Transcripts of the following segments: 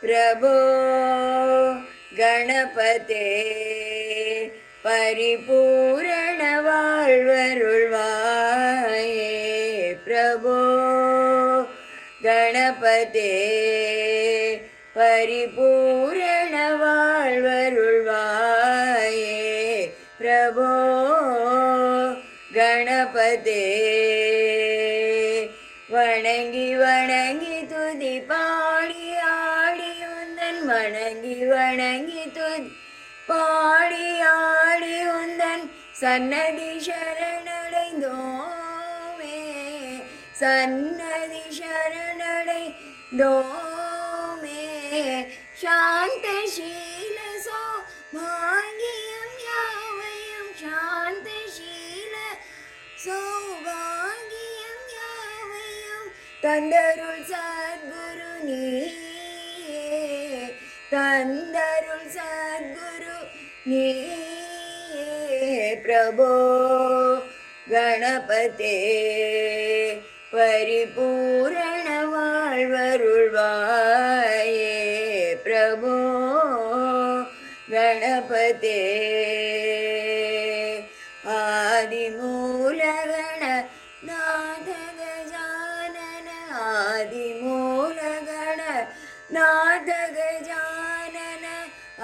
प्रभो गणपते परिपूर्ण வாழ்வருள்வாயே प्रभो गणपते परिपूर्ण வாழ்வருள்வாயே प्रभो गणपते वणंगी वणंगी तुदी पाड़ी आड़ी उंदन वणंगी वणंगी तुदी पाड़ी आड़ी उंदन सन्नதி शरणடைந்தோமே सन्नதி शरणடைந்தோமே शान्तशील सौभाग्यं यावयं शान्तशील सौभाग्यं यावयं तन्दरुள் सद्गुरु நீயே तन्दरुள் सद्गुरु நீயே प्रभो गणपते परिपूर्ण வாழ்வருள்வாயே प्रभो गणपते आदिमूलगण नाथ गजानन आदिमूलगण नाथ गजानन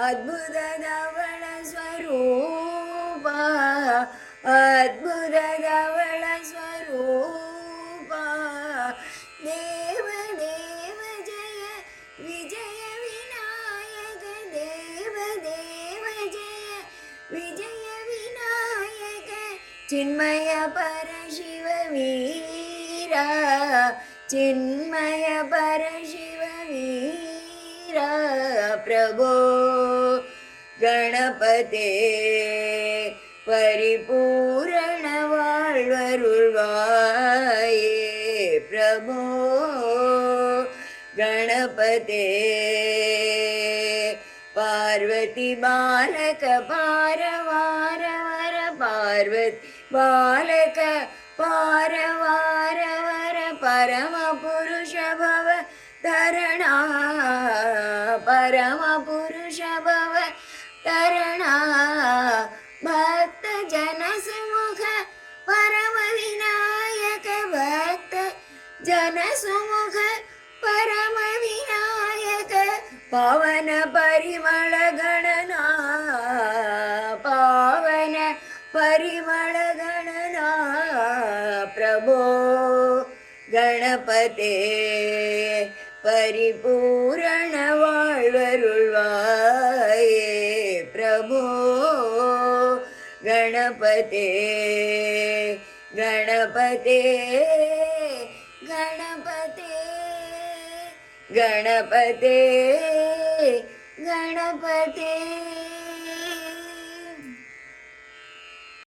अद्भुत धवल स्वरूप अद्भुत धवल स्वरूप देव देव जय विजय विनायक देव देव जय विजय विनायक चिन्मय परशिव वीरा चिन्मय परशिव वीरा प्रभो गणपते परिपूर्ण வாழ்வருள்வாயே प्रभो गणपते पार्वती बालक पारवार वर पार्वती बालक पारवार वर परम पुरुष भव तरणा परम पुरुष भव तरणा भक्त जन सुमुख परम विनायक भक्त जन सुमुख परम विनायक पावन परिमल गणना पावन परिमल गणना प्रभो गणपते परिपूर्ण வாழ்வருள்வாயே प्रभो गणपते गणपते गणपते गणपते गणपते